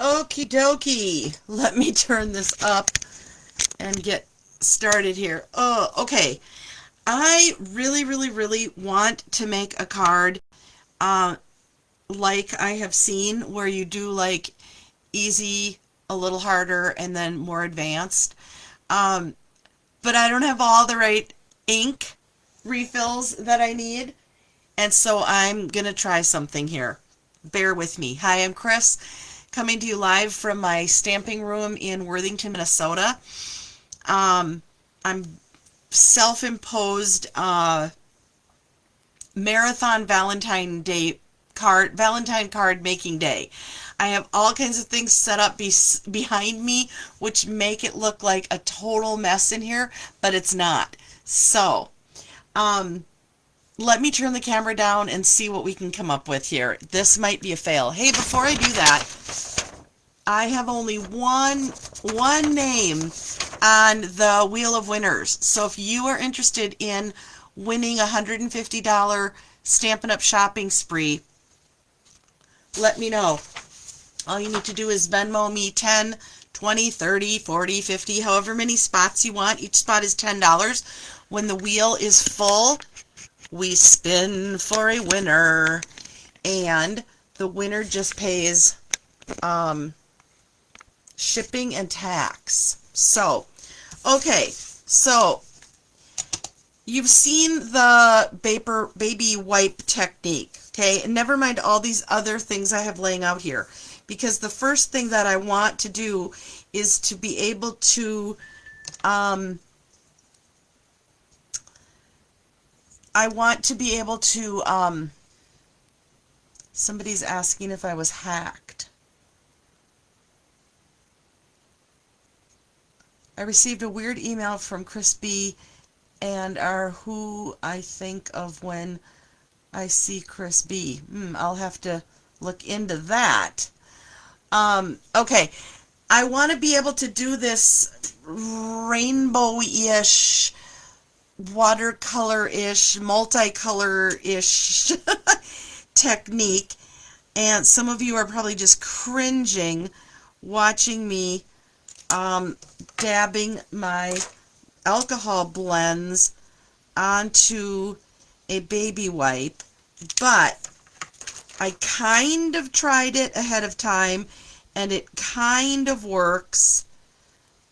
Okie dokie. Let me turn this up and get started here. Oh, okay. I really want to make a card like I have seen where you do like easy, a little harder, and then more advanced. But I don't have all the right ink refills that I need, and so I'm going to try something here. Bear with me. Hi, I'm Chris, coming to you live from my stamping room in Worthington, Minnesota. I'm self-imposed marathon Valentine card making day. I have all kinds of things set up behind me which make it look like a total mess in here, but it's not. So, let me turn the camera down and see what we can come up with here. This might be a fail. Hey, before I do that, I have only one name on the Wheel of Winners. So if you are interested in winning a $150 Stampin' Up! Shopping spree, let me know. All you need to do is Venmo me 10, 20, 30, 40, 50, however many spots you want. Each spot is $10. When the wheel is full, we spin for a winner, and the winner just pays shipping and tax. So, okay, so you've seen the baby wipe technique, okay? And never mind all these other things I have laying out here, because the first thing that I want to do is to be able to somebody's asking if I was hacked. I received a weird email from Chris B. and are who I think of when I see Chris B. I'll have to look into that. Okay, I want to be able to do this rainbow-ish, watercolor-ish, multicolor-ish technique, and some of you are probably just cringing watching me dabbing my alcohol blends onto a baby wipe, but I kind of tried it ahead of time and it kind of works.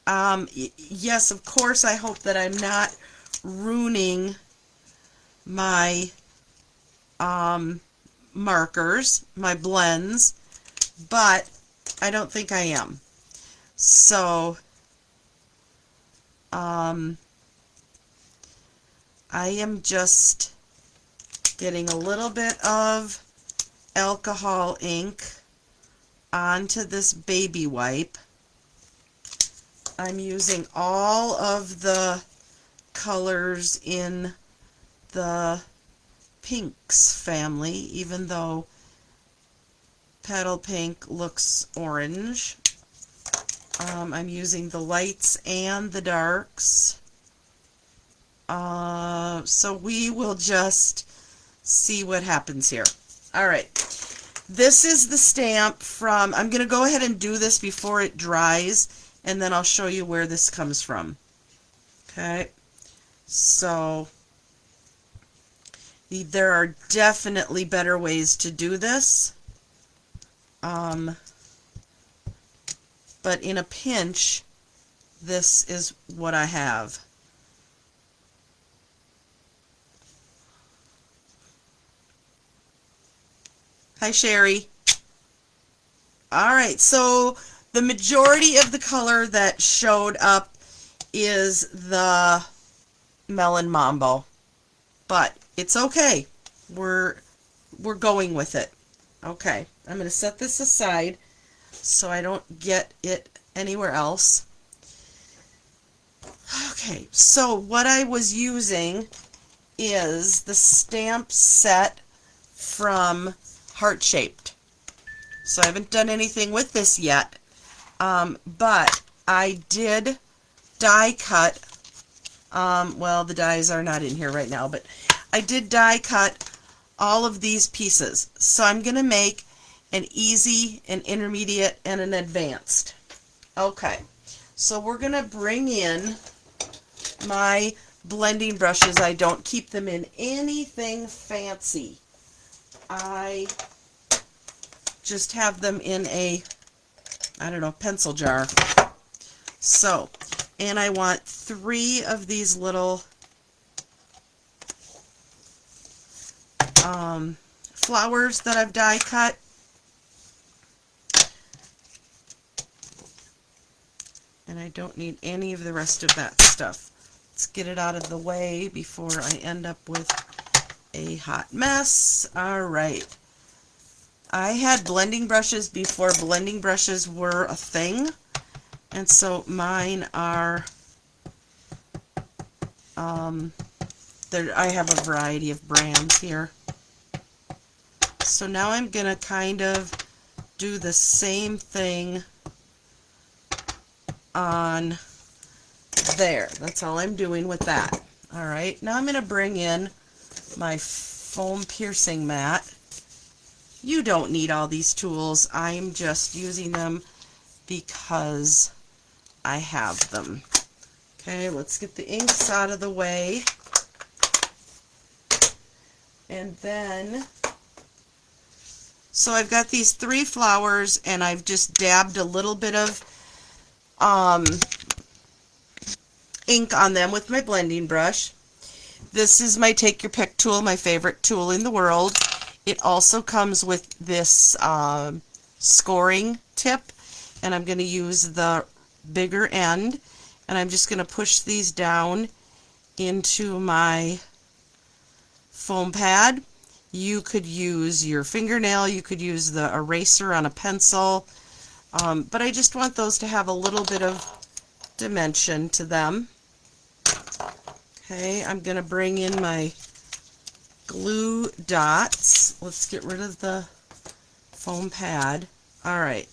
Yes, of course, I hope that I'm not ruining my markers, my blends, but I don't think I am. So, I am just getting a little bit of alcohol ink onto this baby wipe. I'm using all of the colors in the pinks family, even though petal pink looks orange. I'm using the lights and the darks. So we will just see what happens here. Alright, this is the stamp from, I'm going to go ahead and do this before it dries, and then I'll show you where this comes from. Okay, so there are definitely better ways to do this. But in a pinch, this is what I have. Hi, Sherry. Alright, so the majority of the color that showed up is the Melon Mambo. But it's okay. We're going with it. Okay, I'm going to set this aside so I don't get it anywhere else. Okay, so what I was using is the stamp set from Heart Shaped. So I haven't done anything with this yet, but I did die cut, well, the dies are not in here right now, but I did die cut all of these pieces. So I'm going to make an easy, an intermediate, and an advanced. Okay, so we're going to bring in my blending brushes. I don't keep them in anything fancy. I just have them in a, I don't know, pencil jar. So, and I want 3 of these little flowers that I've die cut. And I don't need any of the rest of that stuff. Let's get it out of the way before I end up with a hot mess. Alright. I had blending brushes before blending brushes were a thing. And so mine are, I have a variety of brands here. So now I'm going to kind of do the same thing on there. That's all I'm doing with that. Alright, now I'm going to bring in my foam piercing mat. You don't need all these tools. I'm just using them because I have them. Okay, let's get the inks out of the way. And then, so I've got these 3 flowers and I've just dabbed a little bit of ink on them with my blending brush. This is my Take Your Pick tool, my favorite tool in the world. It also comes with this scoring tip, and I'm going to use the bigger end, and I'm just going to push these down into my foam pad. You could use your fingernail, you could use the eraser on a pencil, but I just want those to have a little bit of dimension to them. Okay, I'm going to bring in my glue dots. Let's get rid of the foam pad. Alright,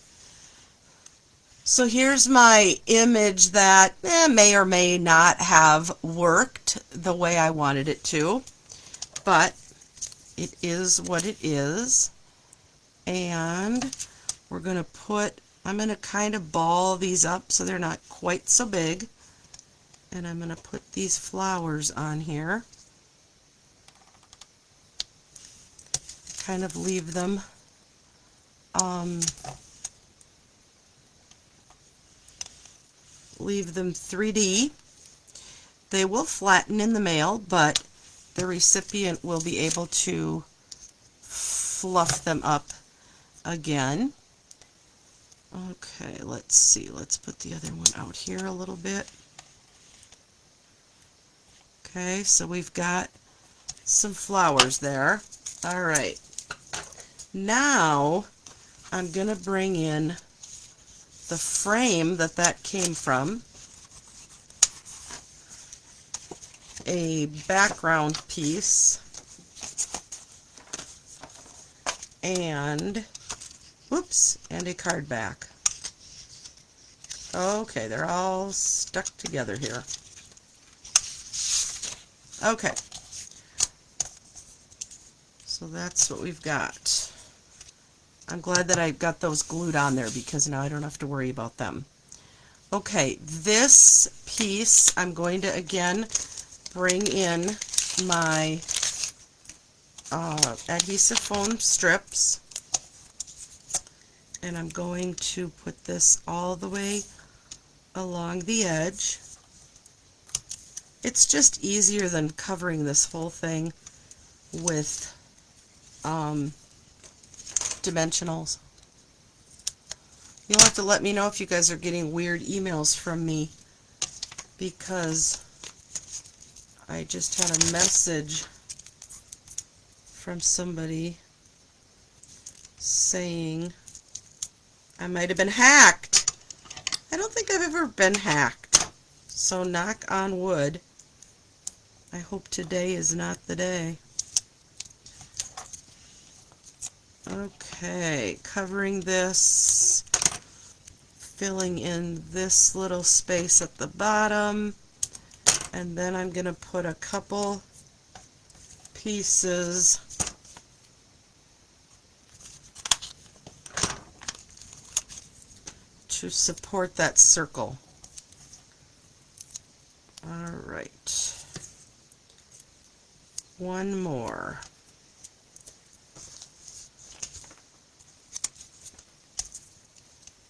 so here's my image that may or may not have worked the way I wanted it to, but it is what it is. And we're going to I'm going to kind of ball these up so they're not quite so big. And I'm going to put these flowers on here. Kind of leave them leave them 3D. They will flatten in the mail, but the recipient will be able to fluff them up again. Okay, let's see. Let's put the other one out here a little bit. Okay, so we've got some flowers there. Alright, now I'm going to bring in the frame that came from, a background piece, and, whoops, and a card back. Okay, they're all stuck together here. Okay, so that's what we've got. I'm glad that I got those glued on there because now I don't have to worry about them. Okay, this piece I'm going to again bring in my adhesive foam strips, and I'm going to put this all the way along the edge. It's just easier than covering this whole thing with dimensionals. You'll have to let me know if you guys are getting weird emails from me, because I just had a message from somebody saying I might have been hacked. I don't think I've ever been hacked, so knock on wood. I hope today is not the day. Okay, covering this, filling in this little space at the bottom, and then I'm going to put a couple pieces to support that circle. All right. One more.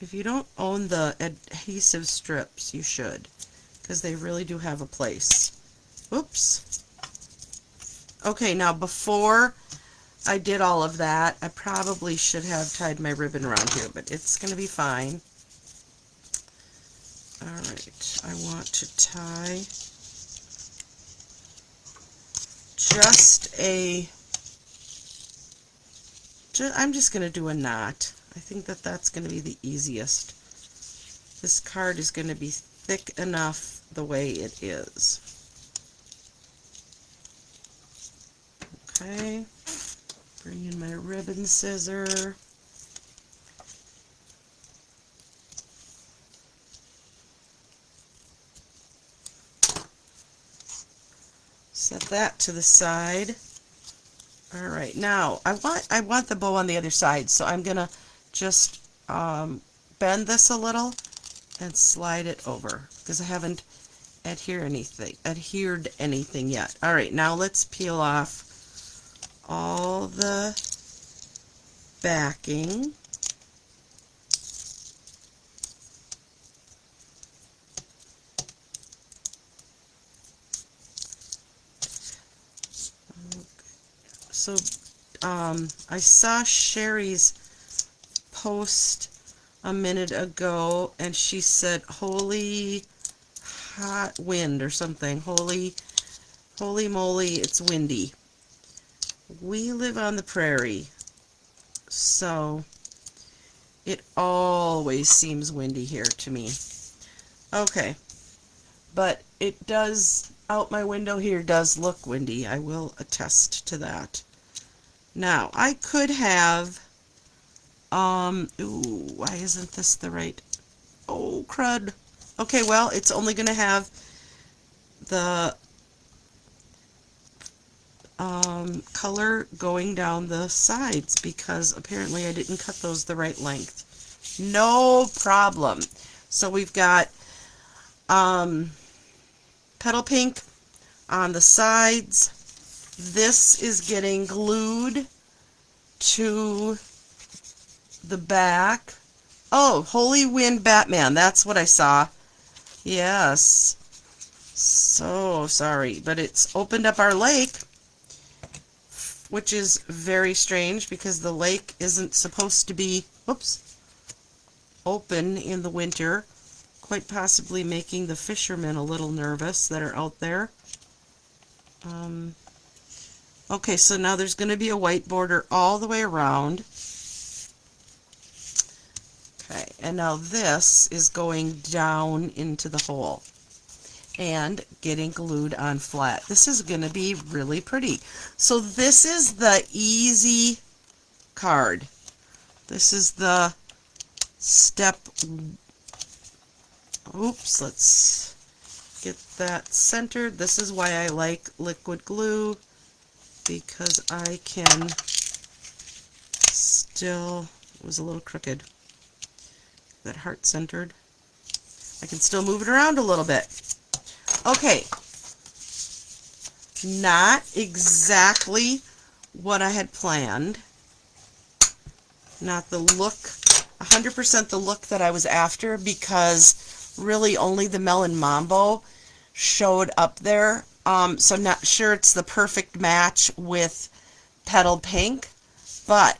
If you don't own the adhesive strips, you should, because they really do have a place. Oops. Okay, now before I did all of that, I probably should have tied my ribbon around here, but it's going to be fine. All right, I want to tie I'm just going to do a knot. I think that that's going to be the easiest. This card is going to be thick enough the way it is. Okay, bring in my ribbon scissor. Set that to the side. All right, now I want the bow on the other side, so I'm gonna just bend this a little and slide it over because I haven't adhered anything yet. All right, now let's peel off all the backing. So I saw Sherry's post a minute ago, and she said, "Holy hot wind," or something. Holy moly, it's windy. We live on the prairie, so it always seems windy here to me. Okay, but it does, out my window here does look windy. I will attest to that. Now, I could have, ooh, why isn't this the right, oh, crud. Okay, well, it's only going to have the color going down the sides because apparently I didn't cut those the right length. No problem. So we've got petal pink on the sides. This is getting glued to the back. Oh, Holy Wind Batman. That's what I saw. Yes. So sorry, but it's opened up our lake, which is very strange because the lake isn't supposed to be, oops, open in the winter, quite possibly making the fishermen a little nervous that are out there. Okay, so now there's going to be a white border all the way around. Okay, and now this is going down into the hole and getting glued on flat. This is going to be really pretty. So this is the easy card. This is the step, oops, let's get that centered. This is why I like liquid glue, because I can still, it was a little crooked, that heart centered. I can still move it around a little bit. Okay, not exactly what I had planned, not the look, 100% the look that I was after, because really only the Melon Mambo showed up there. So I'm not sure it's the perfect match with Petal Pink, but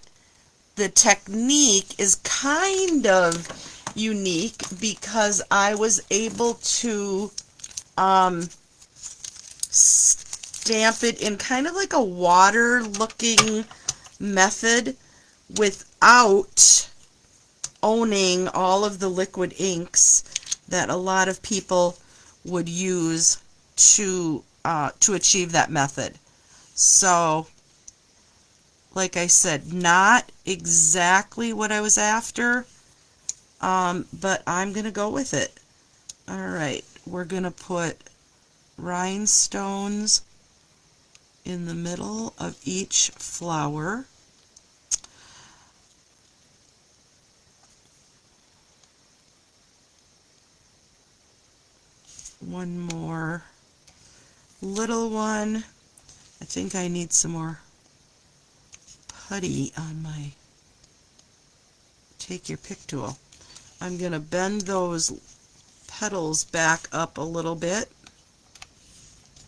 the technique is kind of unique because I was able to stamp it in kind of like a water looking method without owning all of the liquid inks that a lot of people would use to achieve that method. So, like I said, not exactly what I was after, but I'm going to go with it. Alright, we're going to put rhinestones in the middle of each flower. one more little one. I think I need some more putty on my take your pick tool. I'm going to bend those petals back up a little bit,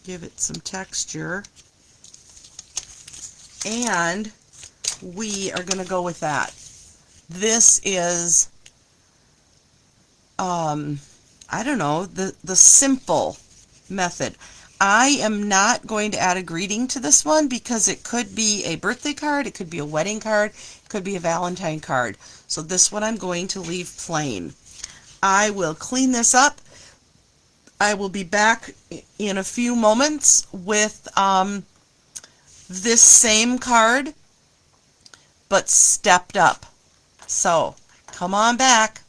give it some texture, and we are going to go with that. This is, I don't know, the simple method. I am not going to add a greeting to this one because it could be a birthday card, it could be a wedding card, it could be a Valentine card. So this one I'm going to leave plain. I will clean this up. I will be back in a few moments with this same card, but stepped up. So come on back.